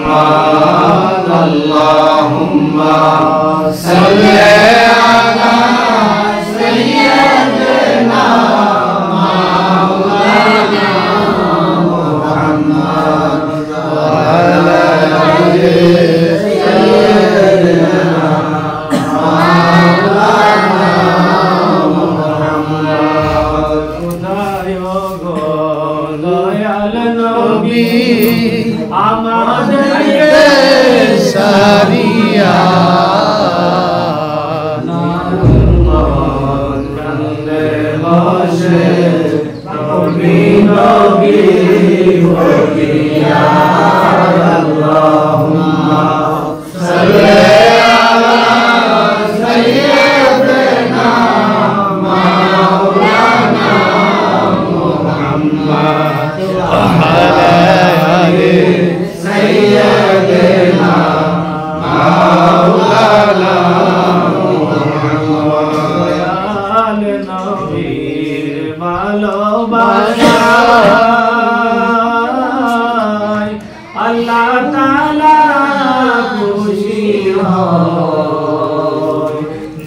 محمد اللهم صل على سيدنا مولانا محمد وعلى آل سيدنا مولانا محمد খুদায়ো গো দয়াল নবী আমাদেরকে সারিয়া নারুমান কান্দে বসে নবী নবী বলিয়া আল্লাহুম্মা সাল্লি আলা সাইয়্যিদিনা মাওলানা মুহাম্মদ ওয়া আলা আলি سيدنا مولانا محمد آل নবীর ভালোবাসায় আল্লাহ তাআলা খুশি হয়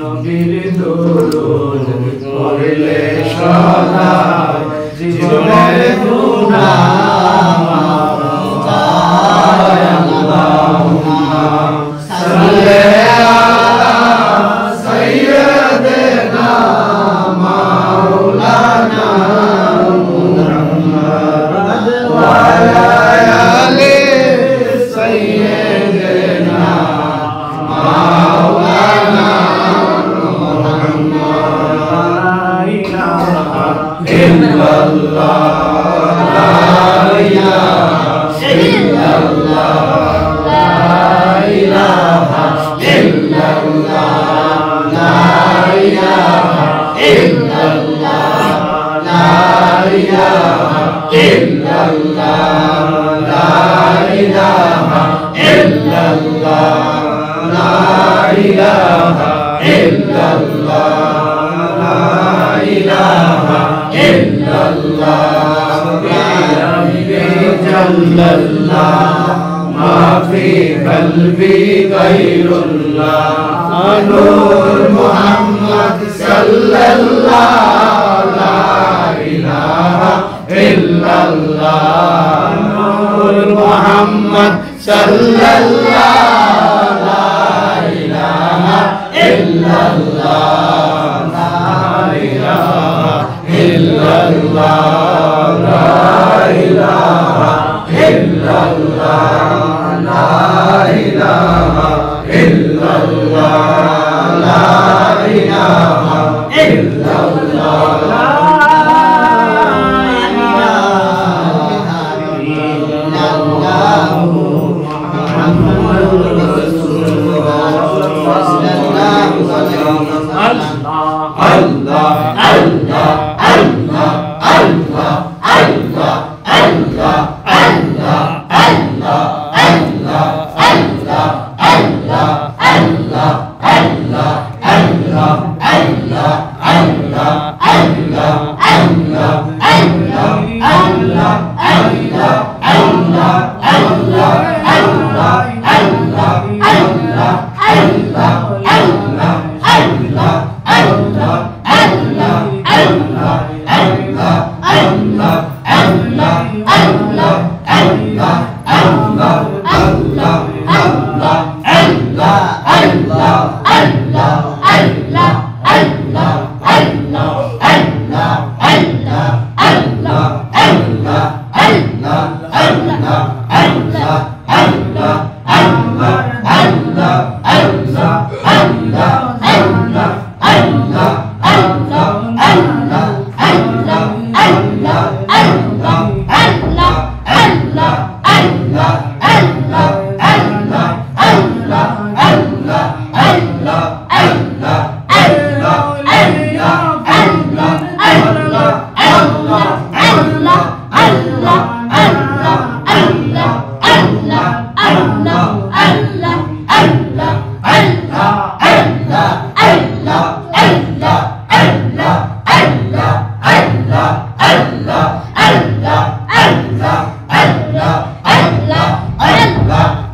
নবীর দরুদ পড়লে সদা জীবনের গুনাহ قلبي غير الله نور محمد صلى الله لا إله إلا الله نور محمد صلى الله لا إله إلا الله لا إله إلا الله لا إله إلا الله لا إله إلا الله لا إله إلا الله لا إله إلا الله محمد رسول الله صلى الله عليه وسلم الله الله الله الله الله الله Allah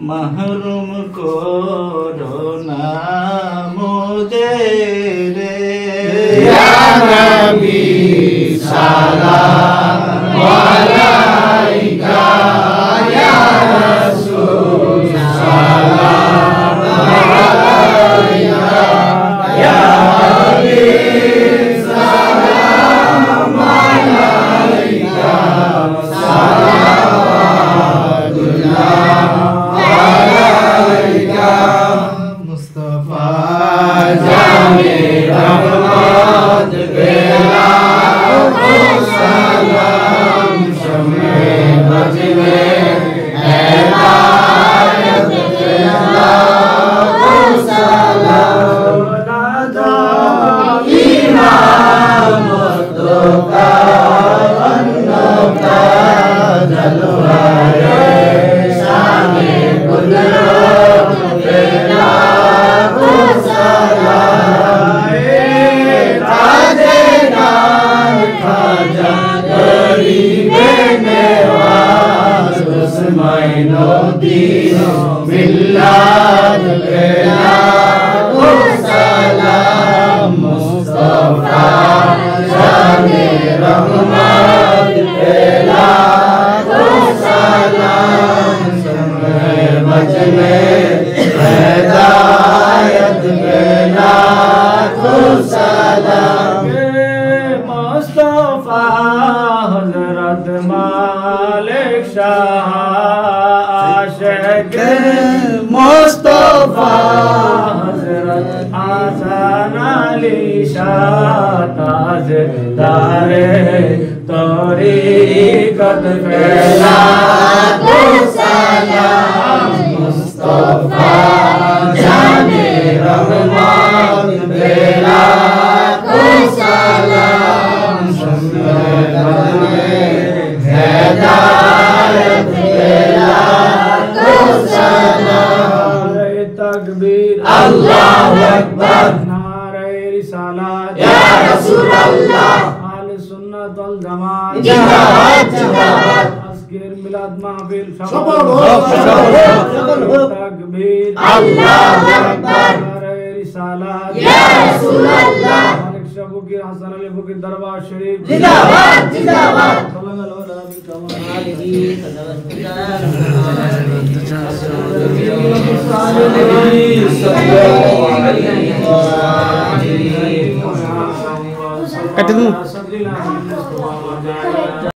महरूम को रोना जाने रहमत के लाखों सलाम शम्मे बज में हिदायत के लाखों सलाम दादा इमाम मुस्तफा अन्नका जलवाए शाने कुदरत के लाखों सलाम ताजे नार खाजा गरीबे नवाज उस्माइनो दीनो मिल्लात के लाखों सलाम मुस्तफा शाने रहमत के लाखों सलाम शम्मे बज में हिदायत के लाखों सलाम मुस्तफा हजरत मालिक शाह आशिक मुस्तफा हजरत हसन अली शाह ताजदारे तरीक़त के लाखों सलाम मुस्तफा जाने रहमत के लाखों सलाम शम्मे बज में हिदायत के लाखों सलाम तकबीर अल्लाहु अकबर नारे रिसालत या रसूल अल्लाह आले सुन्नत वल जमात जिंदाबाद जिंदाबाद असगिर मिलाद महफिल सफल हो तकबीर अल्लाहु अकबर नारे रिसालत या रसूल अल्लाह मालिक शबू की हसन अली फकीर दरबार शरीफ जिंदाबाद जिंदाबाद सल्लल्लाहु अलैहि वसल्लम।